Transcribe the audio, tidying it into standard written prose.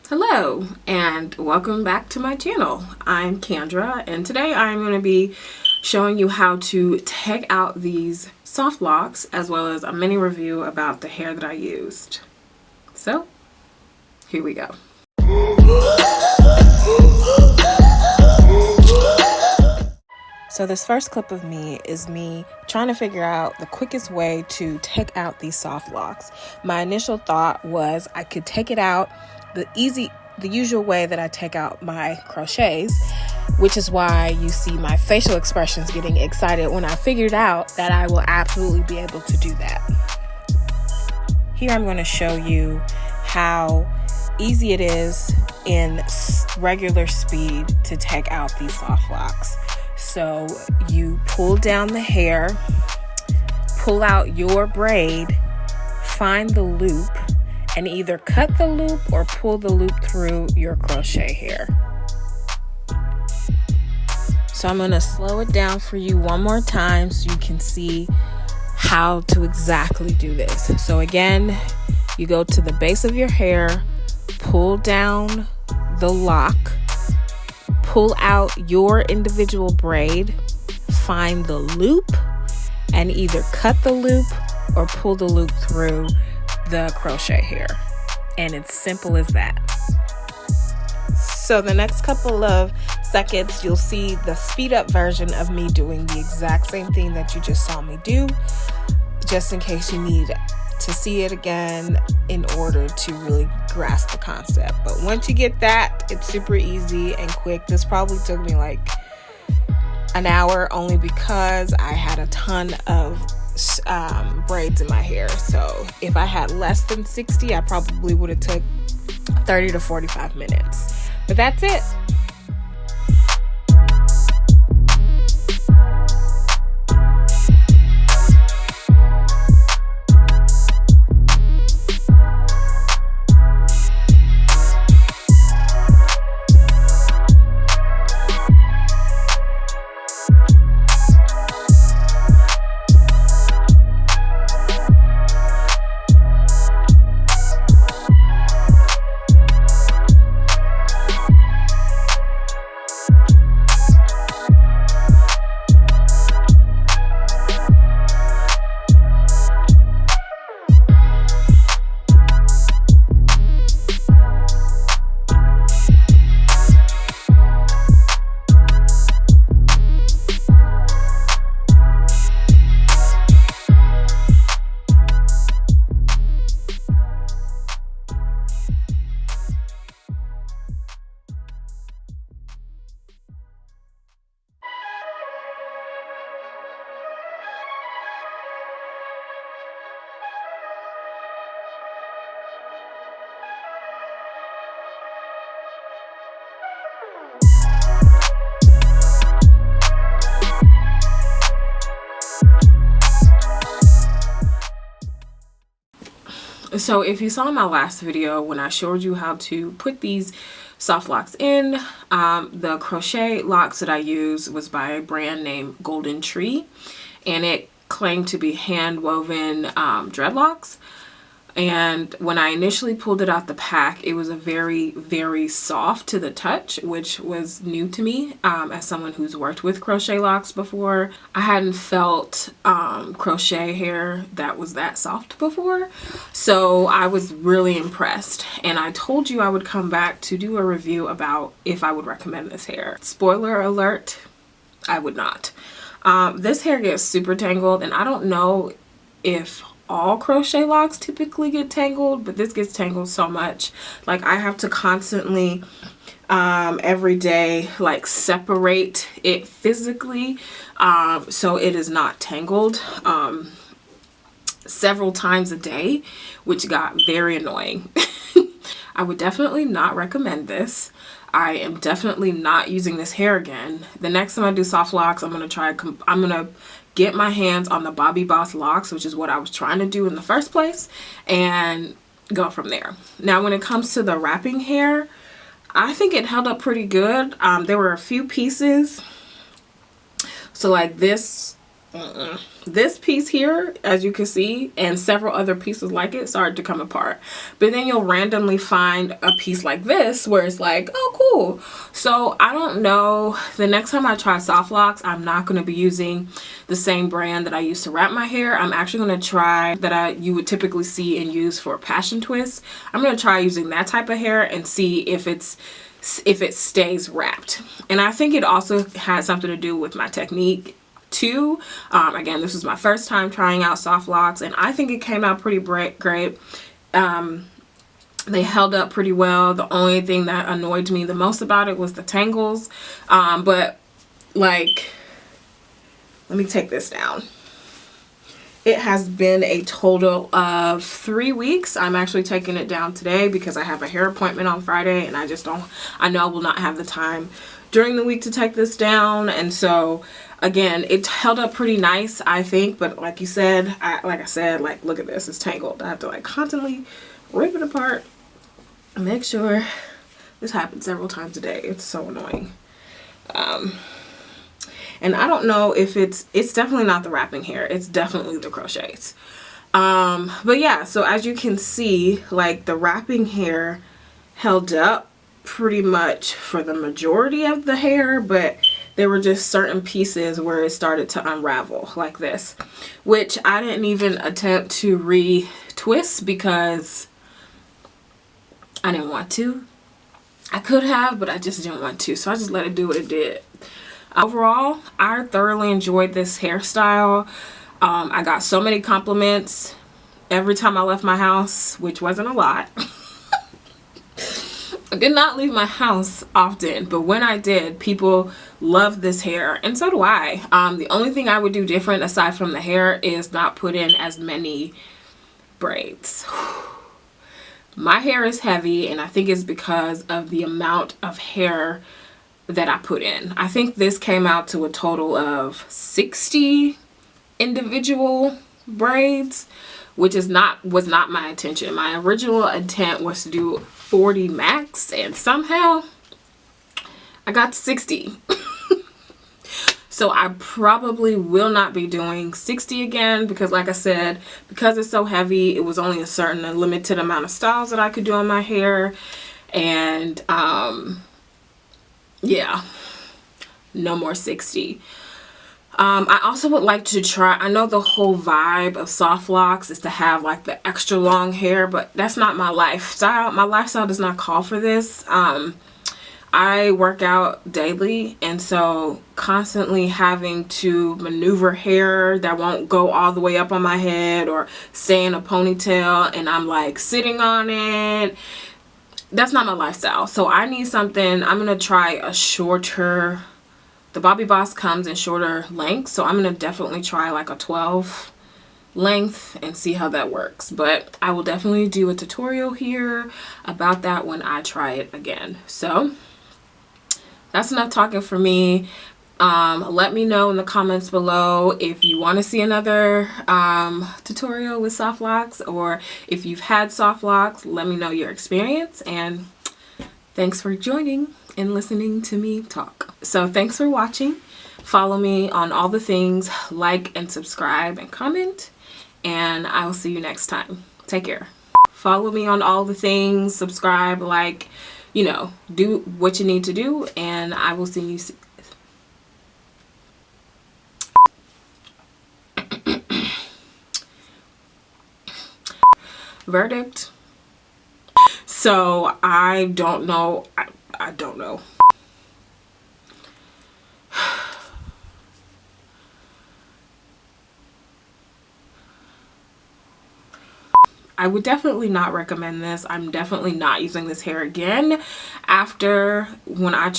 Hello and welcome back to my channel. I'm Kendra and today I'm going to be showing you how to take out these soft locks as well as a mini review about the hair that I used. So here we go. So this first clip of me is me trying to figure out the quickest way to take out these soft locks. My initial thought was I could take it out the usual way that I take out my crochets, which is why you see my facial expressions getting excited when I figured out that I will absolutely be able to do that. Here I'm going to show you how easy it is in regular speed to take out these soft locks. So you pull down the hair, pull out your braid, find the loop, and either cut the loop or pull the loop through your crochet hair. So I'm going to slow it down for you one more time so you can see how to exactly do this. So again, you go to the base of your hair, pull down the lock, pull out your individual braid, find the loop, and either cut the loop or pull the loop through the crochet hair. And it's simple as that. So the next couple of seconds you'll see the speed up version of me doing the exact same thing that you just saw me do, just in case you need to see it again in order to really grasp the concept. But once you get that, it's super easy and quick. This probably took me like an hour only because I had a ton of braids in my hair. So if I had less than 60, I probably would have took 30 to 45 minutes. But that's it. So if you saw my last video when I showed you how to put these soft locks in, the crochet locks that I used was by a brand named GoldnTree, and it claimed to be hand woven dreadlocks. And when I initially pulled it out the pack, it was a very soft to the touch, which was new to me as someone who's worked with crochet locks before. I hadn't felt crochet hair that was that soft before, so I was really impressed. And I told you I would come back to do a review about if I would recommend this hair. Spoiler alert, I would not. This hair gets super tangled, and I don't know if all crochet locks typically get tangled, but this gets tangled so much. Like I have to constantly every day like separate it physically so it is not tangled several times a day, which got very annoying. I would definitely not recommend this. I am definitely not using this hair again. The next time I do soft locks, I'm gonna get my hands on the Bobby Boss locks, which is what I was trying to do in the first place, and go from there. Now when it comes to the wrapping hair, I think it held up pretty good. There were a few pieces, so like this This piece here, as you can see, and several other pieces like it started to come apart. But then you'll randomly find a piece like this where it's like, oh cool. So I don't know, the next time I try soft locks, I'm not going to be using the same brand that I used to wrap my hair. I'm actually going to try that you would typically see and use for passion twists. I'm going to try using that type of hair and see if it stays wrapped. And I think it also has something to do with my technique too. Again, this was my first time trying out soft locks, and I think it came out pretty great. They held up pretty well. The only thing that annoyed me the most about it was the tangles. But like, let me take this down. It has been a total of 3 weeks. I'm actually taking it down today because I have a hair appointment on Friday, and I know I will not have the time during the week to take this down. And so again, it held up pretty nice, I think, but like you said, like I said, look at this, it's tangled. I have to like constantly rip it apart, make sure. This happens several times a day. It's so annoying. And I don't know if it's definitely not the wrapping hair, it's definitely the crochets. But yeah, so as you can see, like the wrapping hair held up pretty much for the majority of the hair, but there were just certain pieces where it started to unravel like this, which I didn't even attempt to re-twist because I didn't want to. I could have, but I just didn't want to, so I just let it do what it did. Overall, I thoroughly enjoyed this hairstyle. I got so many compliments every time I left my house, which wasn't a lot. I did not leave my house often, but when I did, people loved this hair, and so do I. The only thing I would do different aside from the hair is not put in as many braids. My hair is heavy, and I think it's because of the amount of hair that I put in. I think this came out to a total of 60 individual braids, which was not my intention. My original intent was to do 40 max, and somehow I got to 60. So I probably will not be doing 60 again because, like I said, because it's so heavy, it was only a limited amount of styles that I could do on my hair. And yeah, no more 60. I also would like to try, I know the whole vibe of soft locks is to have like the extra long hair, but that's not my lifestyle. My lifestyle does not call for this. I work out daily, and so constantly having to maneuver hair that won't go all the way up on my head or stay in a ponytail, and I'm like sitting on it. That's not my lifestyle. So I need something. I'm going to try a shorter, the Bobbi Boss comes in shorter lengths, so I'm going to definitely try like a 12 length and see how that works. But I will definitely do a tutorial here about that when I try it again. So that's enough talking for me. Let me know in the comments below if you want to see another tutorial with soft locks, or if you've had soft locks. Let me know your experience, and thanks for joining and listening to me talk. So thanks for watching. Follow me on all the things, like and subscribe and comment, and I will see you next time. Take care. Follow me on all the things, subscribe, like, you know, do what you need to do, and I will see you soon. Verdict. So I don't know. I don't know. I would definitely not recommend this. I'm definitely not using this hair again after when I